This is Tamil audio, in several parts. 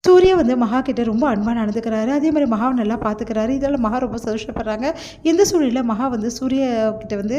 சூர்யா வந்து மகா கிட்ட ரொம்ப அன்பாக நடந்துக்கிறாரு. அதே மாதிரி மகாவை நல்லா பார்த்துக்கிறாரு. இதெல்லாம் மகா ரொம்ப சந்தோஷப்படுறாங்க. இந்த சூழ்நிலையில் மகா வந்து சூர்யா கிட்ட வந்து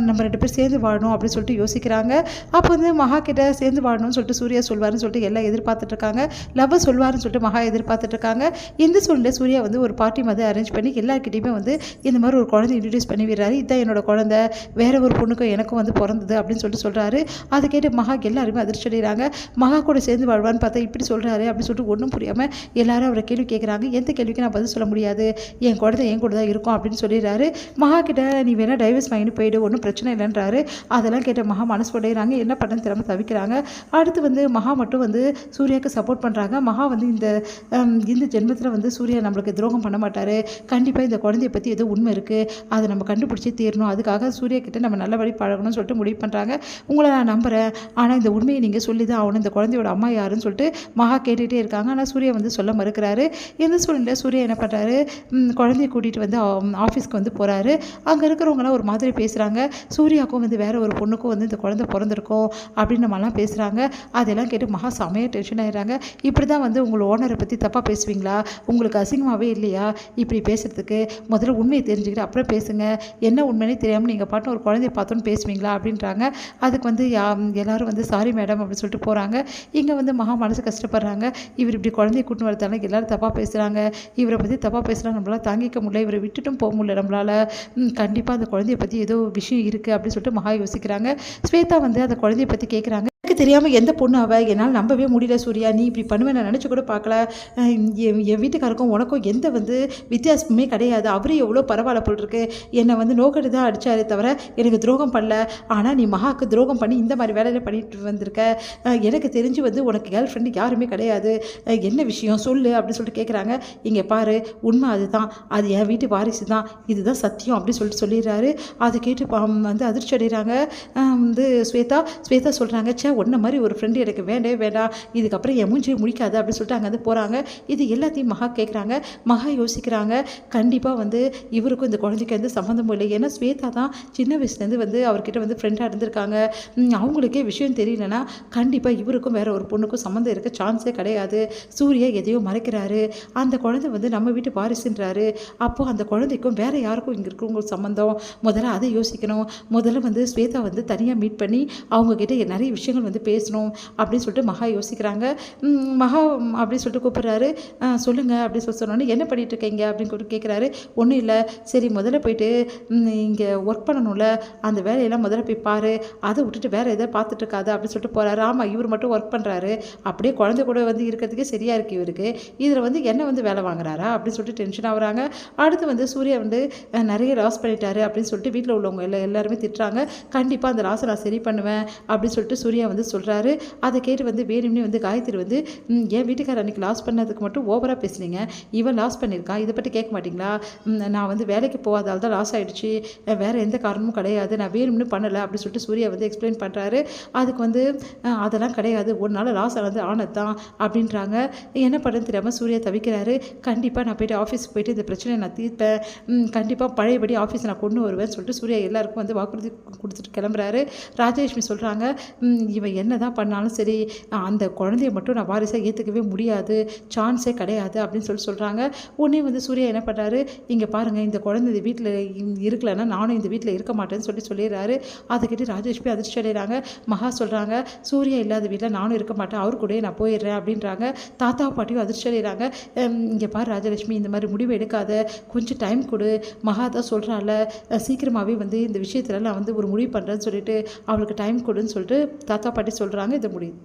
நம்ம 2 பேரும் சேர்ந்து வாழணும் அப்படின்னு சொல்லிட்டு யோசிக்கிறாங்க. அப்போ வந்து மகா கிட்ட சேர்ந்து வாழணும்னு சொல்லிட்டு சூர்யா சொல்வாருன்னு சொல்லிட்டு எல்லாம் எதிர்பார்த்துட்ருக்காங்க. லவ் சொல்வாருன்னு சொல்லிட்டு மகா எதிர்பார்த்துட்ருக்காங்க. இந்த சூழ்நிலையில் சூர்யா வந்து ஒரு பார்ட்டி மாதிரி அரேஞ்ச் பண்ணி எல்லாருக்கிட்டையுமே வந்து இந்த மாதிரி ஒரு குழந்தை இன்ட்ரடியூஸ் பண்ணி விடுறாரு. இதுதான் என்னோட குழந்தை, வேற ஒரு பொண்ணுக்கும் எனக்கும் வந்து பிறந்தது அப்படின்னு சொல்லிட்டு சொல்கிறாரு. அதை கேட்டு மகா எல்லாருமே அதிர்ச்சி அடைகிறாங்க. மகா கூட சேர்ந்து வாழ்வான்னு பார்த்தா இப்படி சொல்கிறாரு அப்படின்னு சொல்லிட்டு ஒன்றும் புரியாமல் எல்லாரும் அவரை கேள்வி கேட்குறாங்க. எந்த கேள்விக்கு நான் பதில் சொல்ல முடியாது, என் குழந்தை என் கூட தான் இருக்கும் அப்படின்னு சொல்லிடுறாரு. மகா கிட்ட நீ வேணால் டைவர்ஸ் வாங்கிட்டு போயிடு, ஒன்றும் பிரச்சனை இல்லைன்றாரு. அதெல்லாம் கேட்ட மகா மனசு உடையிறாங்க. என்ன பண்ணன்னு தெரியாமல் தவிக்கிறாங்க. அடுத்து வந்து மகா மட்டும் வந்து சூர்யாவுக்கு சப்போர்ட் பண்ணுறாங்க. மகா வந்து இந்த ஜென்மத்தில் வந்து சூர்யா நம்மளுக்கு துரோகம் பண்ண மாட்டார், கண்டிப்பாக இந்த குழந்தைய பற்றி ஏதோ உண்மை இருக்குது, அதை நம்ம கண்டுபிடிச்சி தீரணும், அதுக்காக சூர்யா கிட்ட நம்ம நல்லபடி பழகணும்னு சொல்லிட்டு முடிவு பண்ணுறாங்க. உங்களை நான் நம்புகிறேன், ஆனால் இந்த உண்மையை நீங்கள் சொல்லி தான் ஆகணும், இந்த குழந்தையோட அம்மா யாருன்னு சொல்லிட்டு மகா கேட்டுகிட்டே இருக்காங்க. ஆனால் சூர்யா வந்து சொல்ல மறுக்கிறாரு. இந்த சூழ்நிலையில் சூர்யா என்ன பண்ணுறாரு, குழந்தைய கூட்டிகிட்டு வந்து ஆஃபீஸ்க்கு வந்து போகிறாரு. அங்கே இருக்கிறவங்களாம் ஒரு மாதிரி பேசுகிறாங்க. சூர்யாவுக்கும் வந்து வேற ஒரு பொண்ணுக்கும் வந்து இந்த குழந்தை பிறந்திருக்கும் அப்படின்னு நம்மலாம் பேசுகிறாங்க. அதெல்லாம் கேட்டு மகா செமையாக டென்ஷன் ஆகிடுறாங்க. இப்படி தான் வந்து உங்கள் ஓனரை பற்றி தப்பாக பேசுவீங்களா, உங்களுக்கு அசிங்கமாகவே இல்லையா இப்படி பேசுகிறதுக்கு, முதல்ல உண்மையை தெரிஞ்சுக்கிட்டு அப்புறம் பேசுங்க, என்ன உண்மைனே தெரியாமல் நீங்கள் பாட்டு ஒரு குழந்தைய பார்த்தோன்னு பேசுவீங்களா அப்படின்றாங்க. அதுக்கு வந்து எல்லாரும் வந்து சாரி மேடம் அப்படின்னு சொல்லிட்டு போகிறாங்க. இங்கே வந்து மகா மனசு கஷ்டப்படுறாங்க. இவர் இப்படி குழந்தைய கூட்டின்னு வரதால எல்லாரும் தப்பாக பேசுகிறாங்க, இவரை பற்றி தப்பாக பேசுகிறாங்க, நம்மளால் தாங்கிக்க முடியல, இவரை விட்டுட்டும் போக முடியல நம்மளால், கண்டிப்பாக அந்த குழந்தைய பற்றி ஏதோ விஷயம் இருக்குது அப்படின்னு சொல்லிட்டு மகா யோசிக்கிறாங்க. ஸ்வேதா வந்து அந்த குழந்தைய பற்றி கேட்குறாங்க. எனக்கு தெரியாமல் எந்த பொண்ணு அவள், என்னால் நம்பவே முடியல சூர்யா, நீ இப்படி பண்ணுவேன் நான் நினச்சி கூட பார்க்கல, என் வீட்டுக்காருக்கும் உனக்கும் எந்த வந்து வித்தியாசமே கிடையாது, அவரே எவ்வளோ பரவாயில்ல போல் இருக்கு, என்னை வந்து நோக்கடி தான் அடித்தாரே தவிர எனக்கு துரோகம் பண்ணல, ஆனால் நீ மகாவுக்கு துரோகம் பண்ணி இந்த மாதிரி வேலையில் பண்ணிட்டு வந்திருக்க, எனக்கு தெரிஞ்சு வந்து உனக்கு கேர்ள் ஃப்ரெண்டு யாருமே கிடையாது, என்ன விஷயம் சொல்லு அப்படின்னு சொல்லிட்டு கேட்குறாங்க. இங்கே பாரு, உண்மை அதுதான், அது என் வீட்டு வாரிசு தான், இதுதான் சத்தியம் அப்படின்னு சொல்லிட்டு சொல்லிடுறாரு. அதை கேட்டு வந்து அதிர்ச்சி அடைகிறாங்க. வந்து ஸ்வேதா சொல்கிறாங்க, ஒன்றை மாதிரி ஒரு ஃப்ரெண்டு எனக்கு வேண்டவே வேண்டாம், இதுக்கப்புறம் என் மூஞ்சியை முடிக்காது அப்படின்னு சொல்லிட்டு அங்கேருந்து போகிறாங்க. இது எல்லாத்தையும் மகா கேட்குறாங்க. மகா யோசிக்கிறாங்க, கண்டிப்பாக வந்து இவருக்கும் இந்த குழந்தைக்கு வந்து சம்மந்தமும் இல்லை, ஏன்னா ஸ்வேதா தான் சின்ன வயசுலேருந்து வந்து அவர்கிட்ட வந்து ஃப்ரெண்டாக இருந்திருக்காங்க, அவங்களுக்கே விஷயம் தெரியலனா கண்டிப்பாக இவருக்கும் வேற ஒரு பொண்ணுக்கும் சம்மந்தம் இருக்க சான்ஸே கிடையாது, சூர்யா எதையோ மறைக்கிறாரு, அந்த குழந்தை வந்து நம்ம வீட்டு வாரிசுன்றாரு, அப்போது அந்த குழந்தைக்கும் வேற யாருக்கும் இங்கே இருக்கிறவங்களுக்கு சம்மந்தம், முதல்ல அதை யோசிக்கணும், முதல்ல வந்து ஸ்வேதா வந்து தனியாக மீட் பண்ணி அவங்கக்கிட்ட நிறைய விஷயங்கள் வந்து பேசணும் அப்படின்னு சொல்லிட்டு மகா யோசிக்கிறாங்க. மகா அப்படின்னு சொல்லிட்டு கூப்பிட்றாரு. சொல்லுங்கள் அப்படின்னு சொல்லி சொன்னோன்னே என்ன பண்ணிட்டு இருக்கீங்க அப்படின்னு சொல்லிட்டு கேட்குறாரு. ஒன்றும் இல்லை, சரி முதல்ல போயிட்டு இங்கே ஒர்க் பண்ணணும்ல, அந்த வேலையெல்லாம் முதல்ல போய் பாரு, அதை விட்டுட்டு வேறு எதாவது பார்த்துட்டு இருக்காது அப்படின்னு சொல்லிட்டு போகிறாரு. ஆமாம், இவர் மட்டும் ஒர்க் பண்ணுறாரு, அப்படியே குழந்தை கூட வந்து இருக்கிறதுக்கே சரியாக இருக்குது இவருக்கு, இதில் வந்து என்ன வந்து வேலை வாங்குறாரா அப்படின்னு சொல்லிட்டு டென்ஷன் ஆகுறாங்க. அடுத்து வந்து சூர்யா வந்து நிறைய லாஸ் பண்ணிட்டாரு அப்படின்னு சொல்லிட்டு வீட்டில் உள்ளவங்க எல்லாருமே திட்டுறாங்க. கண்டிப்பாக அந்த லாஸை நான் சரி பண்ணுவேன் அப்படின்னு சொல்லிட்டு சூர்யா வந்து சொல்கிறாரு. அதை கேட்டு வந்து வேணும்னே வந்து காயத்ரி வந்து என் வீட்டுக்காரர் அன்றைக்கி லாஸ் பண்ணதுக்கு மட்டும் ஓவராக பேசுனீங்க, இவன் லாஸ் பண்ணியிருக்கான், இதை பற்றி கேட்க மாட்டிங்களா, நான் வந்து வேலைக்கு போகாதால் தான் லாஸ் ஆகிடுச்சு, வேறு எந்த காரணமும் கிடையாது, நான் வேணும்னு பண்ணலை அப்படின்னு சொல்லிட்டு சூர்யா வந்து எக்ஸ்பிளைன் பண்ணுறாரு. அதுக்கு வந்து அதெல்லாம் கிடையாது, ஒரு நாள் லாஸ் ஆனது ஆனது தான் அப்படின்றாங்க. என்ன பண்ணுறது தெரியாமல் சூர்யா தவிக்கிறாரு. கண்டிப்பாக நான் போய்ட்டு ஆஃபீஸுக்கு போய்ட்டு இந்த பிரச்சனையை நான் தீர்ப்பேன், கண்டிப்பாக பழையபடி ஆஃபீஸை நான் கொண்டு வருவேன்னு சொல்லிட்டு சூர்யா எல்லாருக்கும் வந்து வாக்குறுதி கொடுத்துட்டு கிளம்புறாரு. ராஜலட்சுமி சொல்கிறாங்க, இவன் என்ன தான் பண்ணாலும் சரி, அந்த குழந்தைய மட்டும் நான் வாரிசாக ஏற்றுக்கவே முடியாது, சான்ஸே கிடையாது அப்படின்னு சொல்கிறாங்க. உடனே வந்து சூர்யா என்ன பண்ணுறாரு, இங்கே பாருங்கள், இந்த குழந்தை இந்த வீட்டில் இருக்கலைன்னா நானும் இந்த வீட்டில் இருக்க மாட்டேன்னு சொல்லிடுறாரு. அதுக்கிட்ட ராஜலட்சுமி அதிர்ச்சி அடைகிறாங்க. மகா சொல்கிறாங்க, சூர்யா இல்லாத வீட்டில் நானும் இருக்க மாட்டேன், அவரு கூட நான் போயிடுறேன் அப்படின்றாங்க. தாத்தா பாட்டியும் அதிர்ச்சி அடைகிறாங்க. இங்கே பாரு ராஜலட்சுமி, இந்த மாதிரி முடிவு எடுக்காத, கொஞ்சம் டைம் கொடு, மகா தான் சொல்கிறாள், சீக்கிரமாகவே வந்து இந்த விஷயத்தில் நான் வந்து ஒரு முடிவு பண்ணுறேன்னு சொல்லிட்டு அவளுக்கு டைம் கொடுன்னு சொல்லிட்டு தாத்தா பாட்டி சொல்கிறாங்க. இதை முடியுது.